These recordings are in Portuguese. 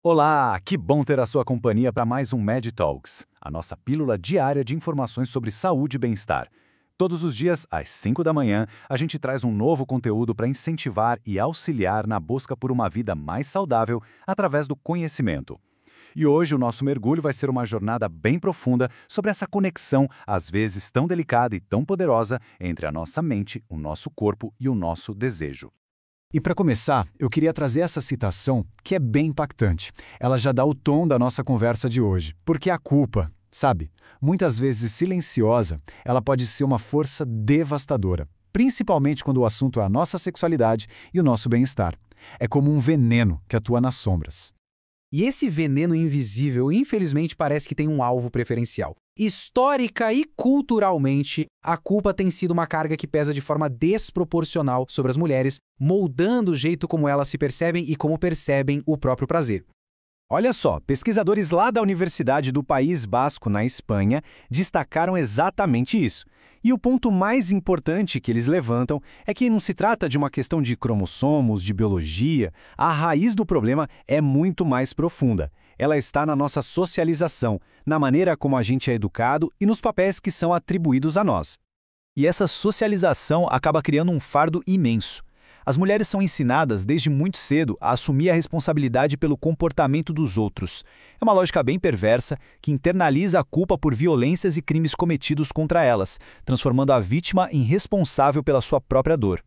Olá, que bom ter a sua companhia para mais um Med Talks, a nossa pílula diária de informações sobre saúde e bem-estar. Todos os dias, às 5 da manhã, a gente traz um novo conteúdo para incentivar e auxiliar na busca por uma vida mais saudável através do conhecimento. E hoje o nosso mergulho vai ser uma jornada bem profunda sobre essa conexão, às vezes tão delicada e tão poderosa, entre a nossa mente, o nosso corpo e o nosso desejo. E para começar, eu queria trazer essa citação que é bem impactante. Ela já dá o tom da nossa conversa de hoje. Porque a culpa, sabe, muitas vezes silenciosa, ela pode ser uma força devastadora, principalmente quando o assunto é a nossa sexualidade e o nosso bem-estar. É como um veneno que atua nas sombras. E esse veneno invisível, infelizmente, parece que tem um alvo preferencial. Histórica e culturalmente, a culpa tem sido uma carga que pesa de forma desproporcional sobre as mulheres, moldando o jeito como elas se percebem e como percebem o próprio prazer. Olha só, pesquisadores lá da Universidade do País Basco, na Espanha, destacaram exatamente isso. E o ponto mais importante que eles levantam é que não se trata de uma questão de cromossomos, de biologia. A raiz do problema é muito mais profunda. Ela está na nossa socialização, na maneira como a gente é educado e nos papéis que são atribuídos a nós. E essa socialização acaba criando um fardo imenso. As mulheres são ensinadas desde muito cedo a assumir a responsabilidade pelo comportamento dos outros. É uma lógica bem perversa que internaliza a culpa por violências e crimes cometidos contra elas, transformando a vítima em responsável pela sua própria dor.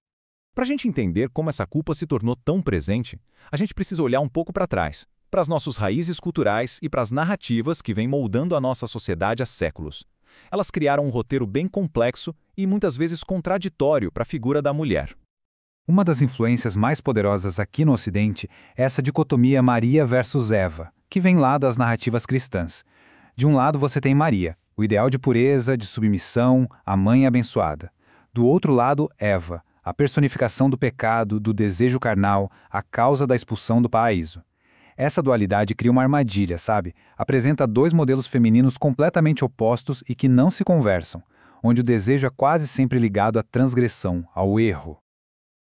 Para a gente entender como essa culpa se tornou tão presente, a gente precisa olhar um pouco para trás, para as nossas raízes culturais e para as narrativas que vêm moldando a nossa sociedade há séculos. Elas criaram um roteiro bem complexo e muitas vezes contraditório para a figura da mulher. Uma das influências mais poderosas aqui no Ocidente é essa dicotomia Maria versus Eva, que vem lá das narrativas cristãs. De um lado você tem Maria, o ideal de pureza, de submissão, a mãe abençoada. Do outro lado, Eva, a personificação do pecado, do desejo carnal, a causa da expulsão do paraíso. Essa dualidade cria uma armadilha, sabe? Apresenta dois modelos femininos completamente opostos e que não se conversam, onde o desejo é quase sempre ligado à transgressão, ao erro.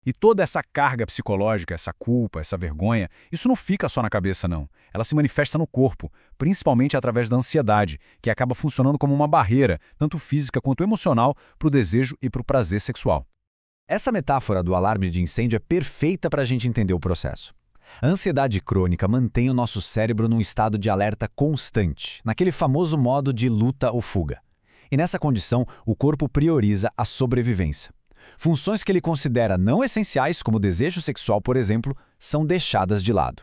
E toda essa carga psicológica, essa culpa, essa vergonha, isso não fica só na cabeça, não. Ela se manifesta no corpo, principalmente através da ansiedade, que acaba funcionando como uma barreira, tanto física quanto emocional, para o desejo e para o prazer sexual. Essa metáfora do alarme de incêndio é perfeita para a gente entender o processo. A ansiedade crônica mantém o nosso cérebro num estado de alerta constante, naquele famoso modo de luta ou fuga. E nessa condição, o corpo prioriza a sobrevivência. Funções que ele considera não essenciais, como o desejo sexual, por exemplo, são deixadas de lado.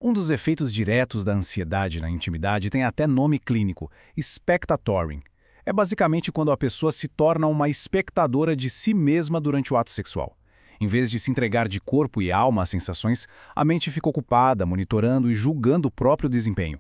Um dos efeitos diretos da ansiedade na intimidade tem até nome clínico, spectatoring. É basicamente quando a pessoa se torna uma espectadora de si mesma durante o ato sexual. Em vez de se entregar de corpo e alma às sensações, a mente fica ocupada, monitorando e julgando o próprio desempenho.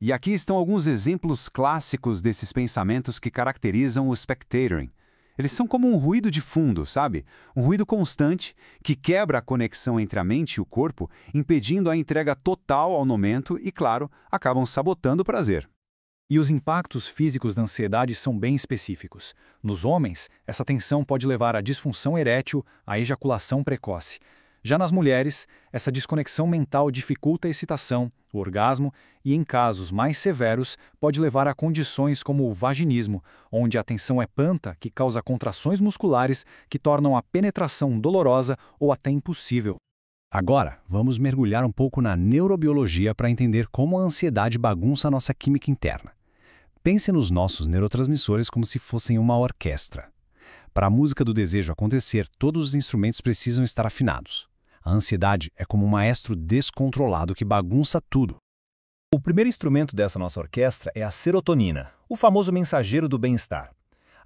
E aqui estão alguns exemplos clássicos desses pensamentos que caracterizam o spectatoring. Eles são como um ruído de fundo, sabe? Um ruído constante que quebra a conexão entre a mente e o corpo, impedindo a entrega total ao momento e, claro, acabam sabotando o prazer. E os impactos físicos da ansiedade são bem específicos. Nos homens, essa tensão pode levar à disfunção erétil, à ejaculação precoce. Já nas mulheres, essa desconexão mental dificulta a excitação, o orgasmo e, em casos mais severos, pode levar a condições como o vaginismo, onde a tensão é tanta que causa contrações musculares que tornam a penetração dolorosa ou até impossível. Agora, vamos mergulhar um pouco na neurobiologia para entender como a ansiedade bagunça a nossa química interna. Pense nos nossos neurotransmissores como se fossem uma orquestra. Para a música do desejo acontecer, todos os instrumentos precisam estar afinados. A ansiedade é como um maestro descontrolado que bagunça tudo. O primeiro instrumento dessa nossa orquestra é a serotonina, o famoso mensageiro do bem-estar.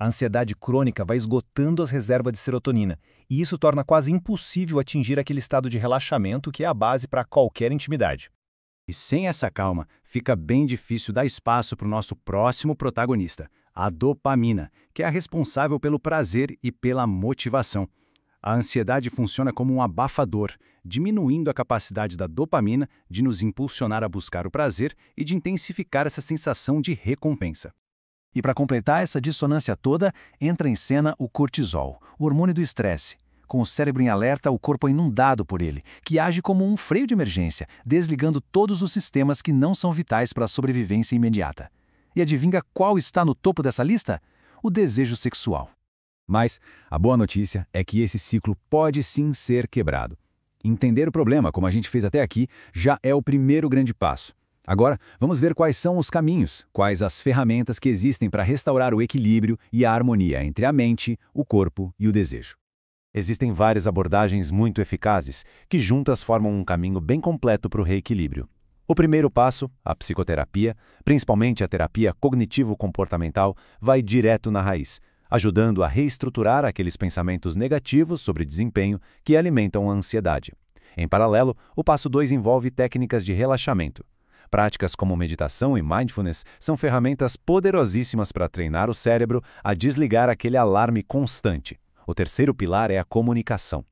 A ansiedade crônica vai esgotando as reservas de serotonina, e isso torna quase impossível atingir aquele estado de relaxamento que é a base para qualquer intimidade. E sem essa calma, fica bem difícil dar espaço para o nosso próximo protagonista, a dopamina, que é a responsável pelo prazer e pela motivação. A ansiedade funciona como um abafador, diminuindo a capacidade da dopamina de nos impulsionar a buscar o prazer e de intensificar essa sensação de recompensa. E para completar essa dissonância toda, entra em cena o cortisol, o hormônio do estresse. Com o cérebro em alerta, o corpo é inundado por ele, que age como um freio de emergência, desligando todos os sistemas que não são vitais para a sobrevivência imediata. E adivinha qual está no topo dessa lista? O desejo sexual. Mas a boa notícia é que esse ciclo pode sim ser quebrado. Entender o problema, como a gente fez até aqui, já é o primeiro grande passo. Agora, vamos ver quais são os caminhos, quais as ferramentas que existem para restaurar o equilíbrio e a harmonia entre a mente, o corpo e o desejo. Existem várias abordagens muito eficazes que juntas formam um caminho bem completo para o reequilíbrio. O primeiro passo, a psicoterapia, principalmente a terapia cognitivo-comportamental, vai direto na raiz, ajudando a reestruturar aqueles pensamentos negativos sobre desempenho que alimentam a ansiedade. Em paralelo, o passo 2 envolve técnicas de relaxamento. Práticas como meditação e mindfulness são ferramentas poderosíssimas para treinar o cérebro a desligar aquele alarme constante. O terceiro pilar é a comunicação.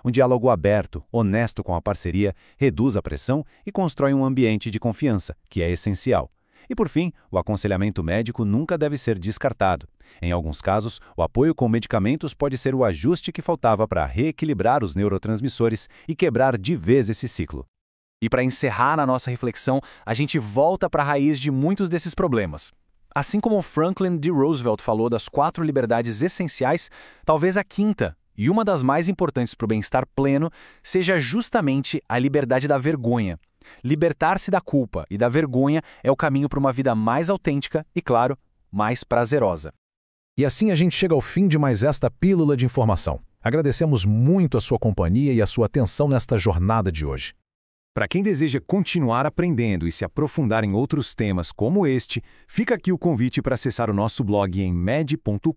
Um diálogo aberto, honesto com a parceria, reduz a pressão e constrói um ambiente de confiança, que é essencial. E por fim, o aconselhamento médico nunca deve ser descartado. Em alguns casos, o apoio com medicamentos pode ser o ajuste que faltava para reequilibrar os neurotransmissores e quebrar de vez esse ciclo. E para encerrar a nossa reflexão, a gente volta para a raiz de muitos desses problemas. Assim como Franklin D. Roosevelt falou das 4 liberdades essenciais, talvez a quinta, e uma das mais importantes para o bem-estar pleno, seja justamente a liberdade da vergonha. Libertar-se da culpa e da vergonha é o caminho para uma vida mais autêntica e, claro, mais prazerosa. E assim a gente chega ao fim de mais esta pílula de informação. Agradecemos muito a sua companhia e a sua atenção nesta jornada de hoje. Para quem deseja continuar aprendendo e se aprofundar em outros temas como este, fica aqui o convite para acessar o nosso blog em med.com.br.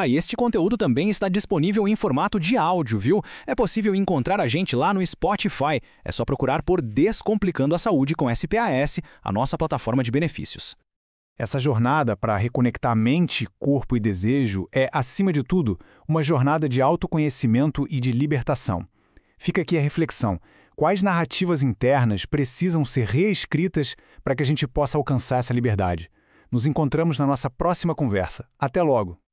E este conteúdo também está disponível em formato de áudio, viu? É possível encontrar a gente lá no Spotify. É só procurar por Descomplicando a Saúde com SPAS, a nossa plataforma de benefícios. Essa jornada para reconectar mente, corpo e desejo é, acima de tudo, uma jornada de autoconhecimento e de libertação. Fica aqui a reflexão. Quais narrativas internas precisam ser reescritas para que a gente possa alcançar essa liberdade? Nos encontramos na nossa próxima conversa. Até logo!